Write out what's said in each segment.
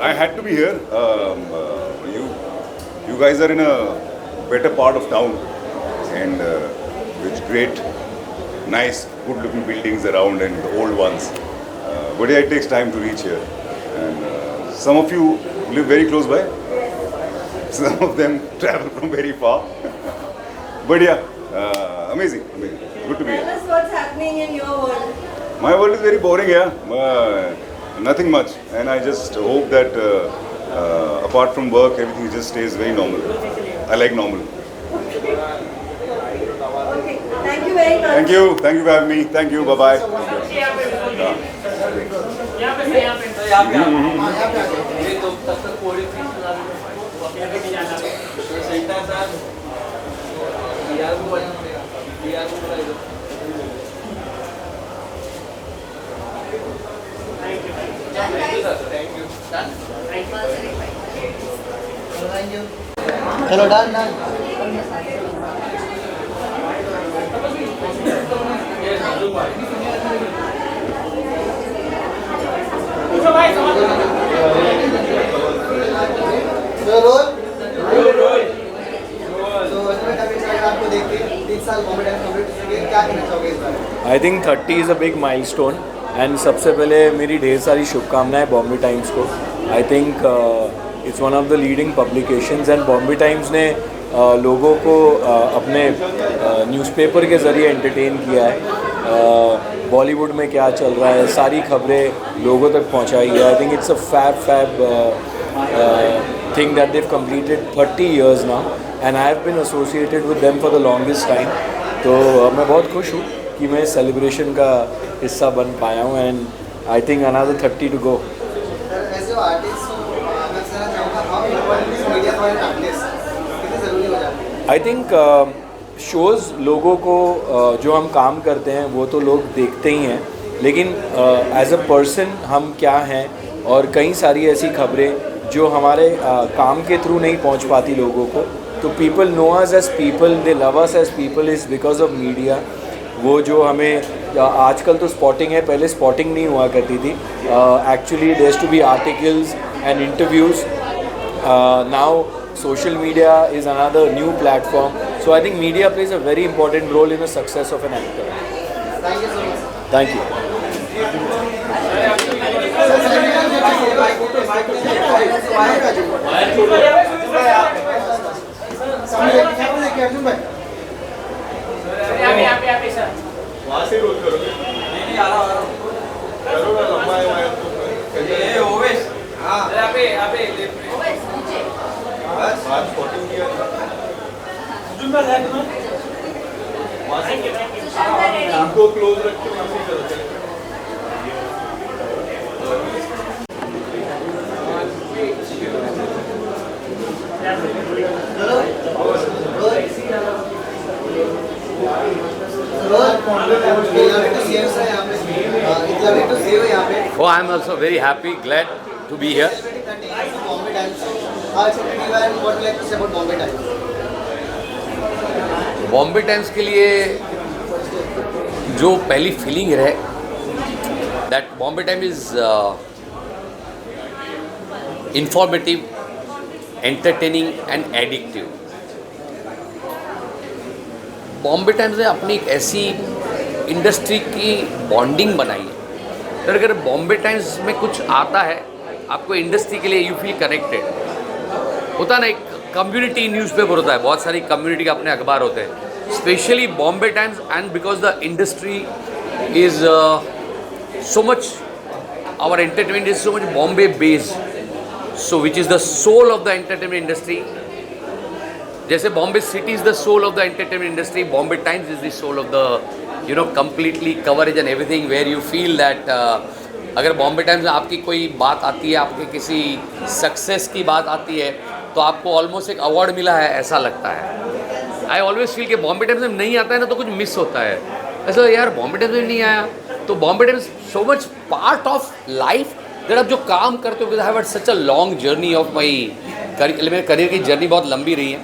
I had to be here. You guys are in a better part of town, and with great, nice, good-looking buildings around and the old ones. But yeah, it takes time to reach here. And some of you live very close by. Some of them travel from very far. But yeah, amazing, amazing. Good to be Tell here. us what's happening in your world. My world is very boring, yeah. Nothing much, and I just hope that apart from work, everything just stays very normal. I like normal. Okay, thank you very much. Thank you for having me. Thank you. Bye bye. चलो done done आपको देख के 3 साल Bombay times complete किए, क्या कहना चाहोगे इस बारे? I think 30 is a big milestone and सबसे पहले मेरी ढेर सारी शुभकामनाएं बॉम्बे टाइम्स को. आई think it's one of the leading publications and Bombay times ने लोगों को अपने न्यूज़पेपर के ज़रिए एंटरटेन किया है. बॉलीवुड में क्या चल रहा है सारी खबरें लोगों तक पहुंचाई है. I think it's a fab thing that they've completed 30 years now and I have been associated with them for the longest time. तो मैं बहुत खुश हूँ कि मैं सेलिब्रेशन का हिस्सा बन पाया हूँ and I think another 30 to go. As a artist मैं कहना चाहूँगा how important is media for an artist, कितनी ज़रूरी हो जाती है? आई थिंक शोज़ लोगों को जो हम काम करते हैं वो तो लोग देखते ही हैं, लेकिन एज अ पर्सन हम क्या हैं और कई सारी ऐसी खबरें जो हमारे काम के थ्रू नहीं पहुंच पाती लोगों को. तो people know us as people, they love us as people is because of media. वो जो हमें आजकल तो स्पॉटिंग है, पहले स्पॉटिंग नहीं हुआ करती थी. Actually there to be articles and interviews. Now social media is another new platform, so I think media plays a very important role in the success of an actor. Thank you so much. Thank you. वहाँ से role करोगे? नहीं आ रहा करो ना, लंबा है ये ओवेश. हाँ अबे बस बात स्पॉटिंग किया जुम्मा है तुम्हें वहाँ से उनको क्लोज रख के वहाँ से करो. Oh, I'm also very happy, glad to be here. Bombay times के लिए जो पहली फीलिंग है that Bombay time is informative, entertaining and addictive. Bombay times ने अपनी एक ऐसी इंडस्ट्री की बॉन्डिंग बनाई है. अगर बॉम्बे टाइम्स में कुछ आता है आपको इंडस्ट्री के लिए यू फील कनेक्टेड होता ना. एक कम्युनिटी न्यूज़पेपर होता है, बहुत सारी कम्युनिटी के अपने अखबार होते हैं, specially Bombay Times. And because the industry is so much, our entertainment is so much Bombay based, so which is the soul of the entertainment industry. जैसे Bombay city is the soul of the entertainment industry, Bombay Times is the soul of the completely coverage and everything, where you feel that अगर Bombay times में आपकी कोई बात आती है, आपके किसी सक्सेस की बात आती है, तो आपको ऑलमोस्ट एक अवार्ड मिला है ऐसा लगता है. आई ऑलवेज फील कि बॉम्बे टाइम्स में नहीं आता है ना तो कुछ मिस होता है. ऐसा यार बॉम्बे टाइम्स में नहीं आया तो Bombay Times so much part of life that आप जो काम करते हो. I have had such a long journey of my career. मेरे करियर की जर्नी बहुत लंबी रही है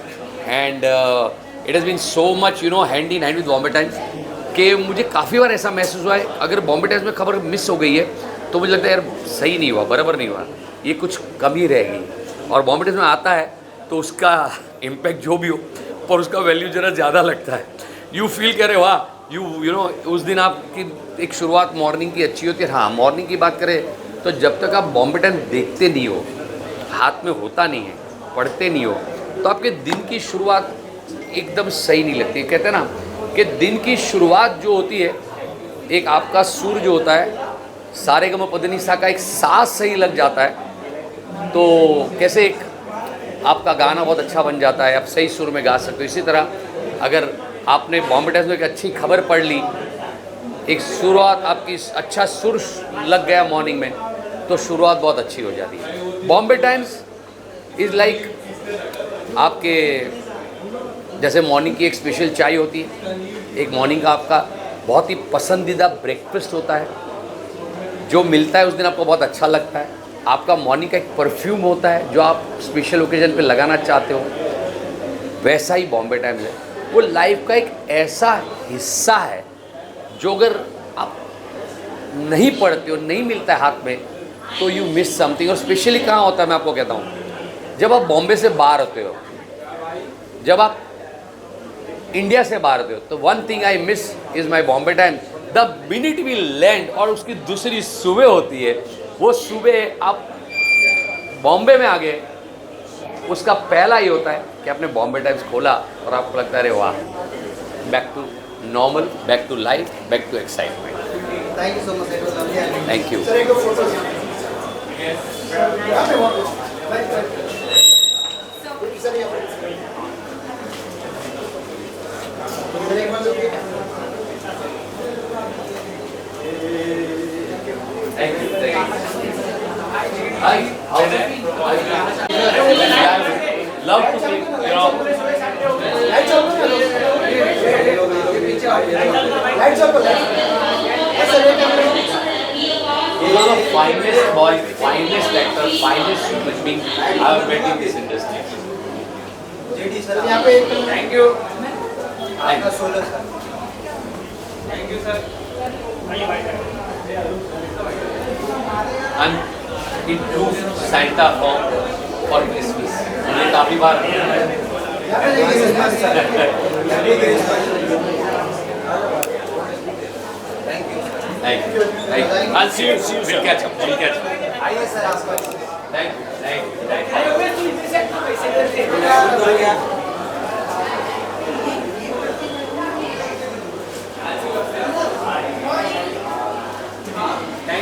and it has been so much hand in hand with Bombay Times कि मुझे काफ़ी बार ऐसा महसूस हुआ है अगर बॉम्बे टाइम्स में खबर मिस हो गई है तो मुझे लगता है यार सही नहीं हुआ, बराबर नहीं हुआ. ये कुछ कमी रहेगी। और बॉम्बे टाइम्स में आता है तो उसका इम्पैक्ट जो भी हो पर उसका वैल्यू ज़रा ज़्यादा लगता है। यू फील करे वाह यू नो उस दिन आपकी एक शुरुआत मॉर्निंग की अच्छी होती है। हाँ, मॉर्निंग की बात करें तो जब तक आप बॉम्बे टाइम्स देखते नहीं हो, हाथ में होता नहीं है, पढ़ते नहीं हो, तो आपके दिन की शुरुआत एकदम सही नहीं लगती। कहते हैं ना कि दिन की शुरुआत जो होती है, एक आपका सुर जो होता है सारेगमपधनिसा का एक साथ सही लग जाता है तो कैसे एक आपका गाना बहुत अच्छा बन जाता है, आप सही सुर में गा सकते हो। इसी तरह अगर आपने बॉम्बे टाइम्स में एक अच्छी खबर पढ़ ली, एक शुरुआत आपकी अच्छा सुर लग गया मॉर्निंग में, तो शुरुआत बहुत अच्छी हो जाती है। बॉम्बे टाइम्स इज़ लाइक आपके जैसे मॉर्निंग की एक स्पेशल चाय होती है, एक मॉर्निंग का आपका बहुत ही पसंदीदा ब्रेकफास्ट होता है जो मिलता है उस दिन आपको बहुत अच्छा लगता है। आपका मॉर्निंग का एक परफ्यूम होता है जो आप स्पेशल ओकेजन पे लगाना चाहते हो, वैसा ही बॉम्बे टाइम्स है। वो लाइफ का एक ऐसा हिस्सा है जो अगर आप नहीं पढ़ते हो, नहीं मिलता है हाथ में, तो यू मिस समथिंग। और स्पेशली कहाँ होता है मैं आपको कहता हूँ, जब आप बॉम्बे से बाहर होते हो, जब आप इंडिया से बाहर होते हो, तो one thing I miss is my Bombay Times. The minute we land और उसकी दूसरी सुबह होती है, वो सुबह आप बॉम्बे में आ गए, उसका पहला ही होता है कि आपने बॉम्बे टाइम्स खोला और आपको लगता है अरे वाह, back to normal, back to life, back to excitement. Thank you so much. It was lovely having you. Thank you. Sir, एक photo Hi, how's it? Love to see you know. He's one of the finest boys, finest actor, finest human being I have met in this industry. JD sir यहाँ पे एक Thank you. आपका solar sir. Thank you, sir. I'm in true Santa form for Christmas. मुझे काफी बार यहाँ पे देखिए sir. Thank you. I'll see you. We'll catch up. आइए सर आसपास। Thank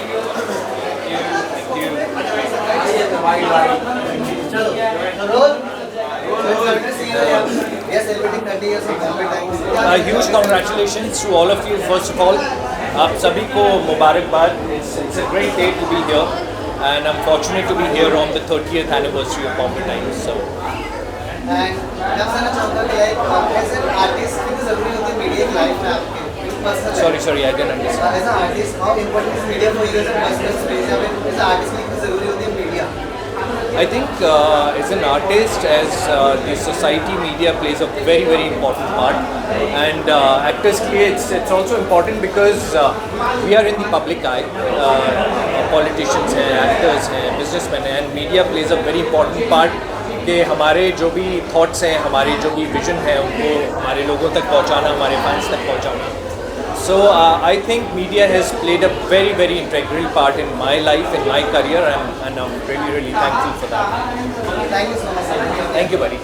you. We are celebrating 30 years of Bombay Times. A huge congratulations to all of you. First of all, आप सभी को मुबारकबाद. It's a great day to be here, and I'm fortunate to be here on the 30th anniversary of Bombay Times. So, And मैं बताना चाहूँगा कि as an artist कितनी ज़रूरी होती है मीडिया की लाइफ में आपके personal sorry, I didn't understand. As an artist how important is media for you as a personal space या फिर एज एन आर्टिस्ट के लिए कितनी ज़रूरी होती है media? I think as an artist, as the society, media plays a very, very important part. And actors के लिए it's also important because we are in the public eye. Politicians हैं, actors हैं, businessmen हैं, and media plays a very important part कि हमारे जो भी thoughts हैं, हमारी जो भी vision है, उनको हमारे लोगों तक पहुँचाना, हमारे fans तक पहुँचाना. So I think media has played a very, very integral part in my life, in my career, and I'm really, really thankful for that. Thank you so much. Thank you, buddy.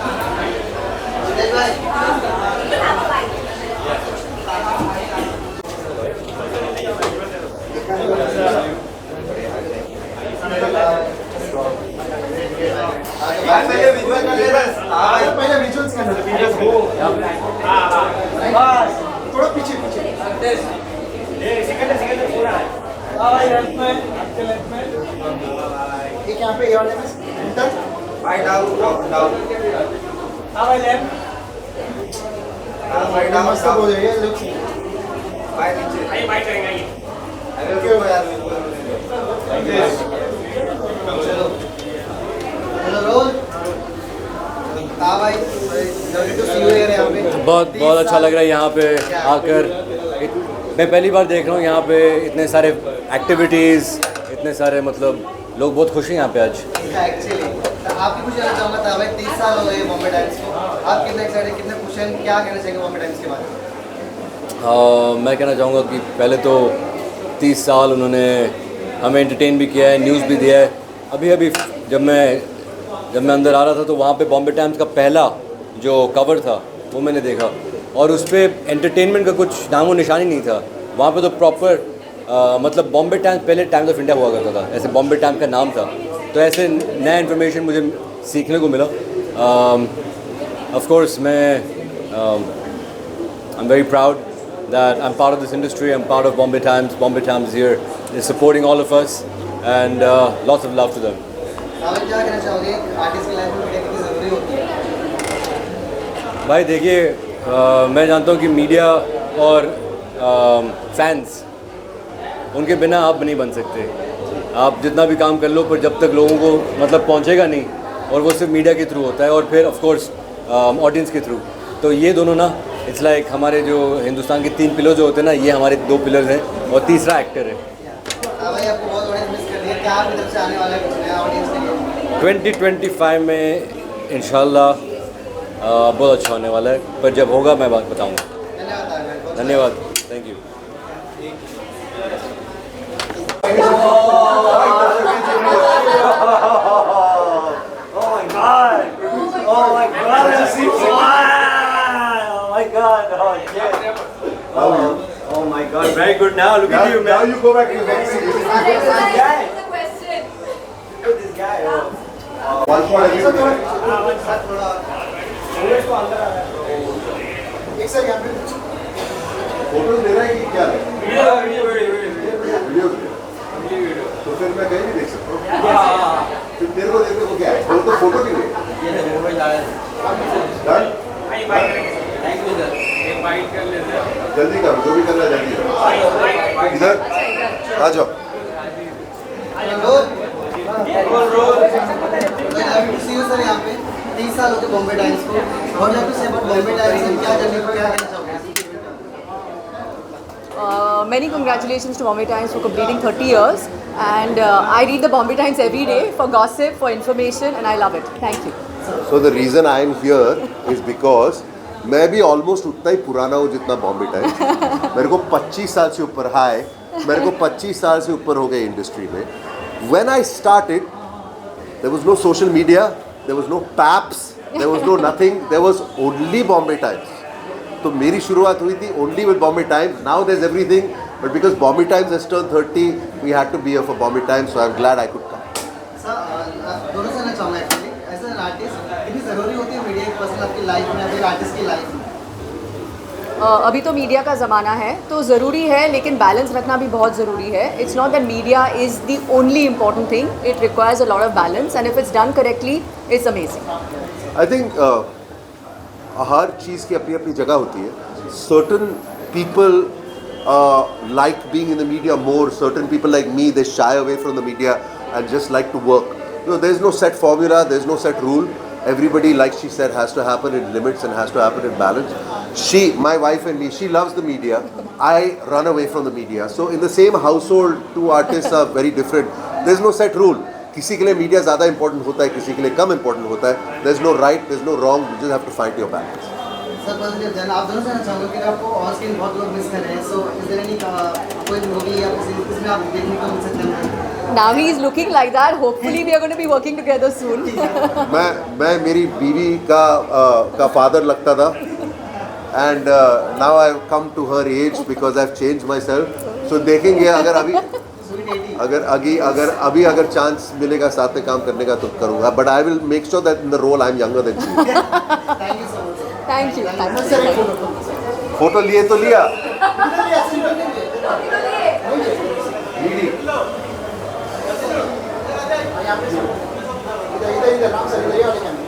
पहले visuals थोड़ा पीछे एक यहाँ पे भाई down मस्त हो जाएगा लुक भाई नीचे भाई करेंगे चलो रोल बहुत बहुत अच्छा लग रहा है यहाँ पे आकर। मैं पहली बार देख रहा हूँ यहाँ पे इतने सारे एक्टिविटीज़, इतने सारे मतलब लोग बहुत खुश हैं यहाँ पे आज। एक्चुअली आपकी कुछ कहना चाहूँगा था भाई 30 साल हो गए बॉम्बे टाइम्स को, आप कितने एक्साइटेड कितने खुश हैं, क्या कहना चाहेंगे बॉम्बे टाइम्स के बारे में? मैं कहना चाहूँगा कि पहले तो 30 साल उन्होंने हमें एंटरटेन भी किया है, न्यूज़ भी दिया है। अभी जब मैं अंदर आ रहा था तो वहाँ पे बॉम्बे टाइम्स का पहला जो कवर था वो मैंने देखा, और उस पर एंटरटेनमेंट का कुछ नामो निशानी नहीं था। वहाँ पे तो प्रॉपर मतलब बॉम्बे टाइम्स पहले टाइम्स ऑफ इंडिया हुआ करता था, ऐसे बॉम्बे टाइम्स का नाम था। तो ऐसे नया इन्फॉर्मेशन मुझे सीखने को मिला। ऑफ कोर्स मैं I am very proud that I'm part of this industry, I'm part of Bombay Times. Bombay Times here is supporting all of us, and lots of love to them. आप क्या कहना चाहोगे artist की life में media कितनी ज़रूरी होती है? भाई देखिए, मैं जानता हूँ कि मीडिया और फैंस, उनके बिना आप नहीं बन सकते। आप जितना भी काम कर लो, पर जब तक लोगों को मतलब पहुँचेगा नहीं, और वो सिर्फ मीडिया के थ्रू होता है, और फिर ऑफ कोर्स ऑडियंस के थ्रू। तो ये दोनों ना, इट्स लाइक हमारे जो हिंदुस्तान के 3 पिलर जो होते हैं ना, ये हमारे 2 पिलर हैं, और तीसरा एक्टर है। भाई आपको बहुत ऑडियंस मिस कर रही है, क्या आपकी तरफ से आने वाला है कुछ नया ऑडियंस के लिए? 2025 में इंशाल्लाह बहुत अच्छा होने वाला है, पर जब होगा मैं बात बताऊँगा। धन्यवाद। धन्यवाद, thank you. Oh my God! Very good. Now look at you, man. Now you go back to the next seat. The question. This guy. One for everybody. एक सर यहाँ पे फोटो ले रहा है कि क्या है? वीडियो। तो फिर मैं कहीं भी देख सकता हूँ। फिर तेरे को देखने को क्या है? वो तो फोटो नहीं ले। Done? जल्दी करो, जो भी करना है जल्दी करो। इधर आ जाओ। सर यहाँ पे 30 साल हो गए बॉम्बे टाइम्स को, और like to say about Bombay Times and क्या जर्नी को क्या कहना चाहोगे? Many congratulations to Bombay Times for completing 30 years, and I read the Bombay Times every day for gossip, for information, and I love it. Thank you. So the reason I am here is because मैं भी almost उतना ही पुराना हूँ जितना Bombay times. मेरे को 25 साल से ऊपर मेरे को 25 साल से ऊपर हो गए इंडस्ट्री में। When I started, there was no social media, there was no paps, there was no nothing, there was only Bombay Times. तो मेरी शुरुआत हुई थी only with Bombay Times. Now there's everything, but because Bombay Times has turned 30, we had to be here for Bombay Times, so I'm glad I could come. Sir दोनों से ना चाहूँगा actually, as an artist कितनी ज़रूरी होती है media personal आपकी life में, अभी आर्टिस्ट की लाइफ में? अभी तो मीडिया का ज़माना है, तो ज़रूरी है, लेकिन बैलेंस रखना भी बहुत ज़रूरी है। It's not that media is the only important thing, it requires a lot of balance, and if it's done correctly it's amazing. I think हर चीज़ की अपनी अपनी जगह होती है। Certain people like being in the media more, certain people like me, they shy away from the media and just like to work. There's no set formula, there's no set rule. Everybody, like she said, has to happen in limits and has to happen in balance. My wife and me, she loves the media. I run away from the media. So in the same household, 2 artists are very different. There's no set rule. किसी के लिए media ज़्यादा important होता है, किसी के लिए कम important होता है. There's no right, there's no wrong. You just have to find your balance. Sir positive आप दोनों से ना चाहूँगा कि आपको ऑन स्क्रीन बहुत लोग मिस कर रहे हैं, सो इज देयर एनी कोई मूवी या इसमें आप देखने को मिल सकते हैं? Now he is looking like that. Hopefully we are going to be working together soon. मैं मेरी बीवी का फादर लगता था, and now I've come to her age because I've changed myself. So देखेंगे अगर चांस मिलेगा साथ में काम करने का तो करूँगा, but I will make sure that in the role I'm younger than she. Thank you so much. Thank you. Photo लिए तो लिया। इधर नाम सर, इधर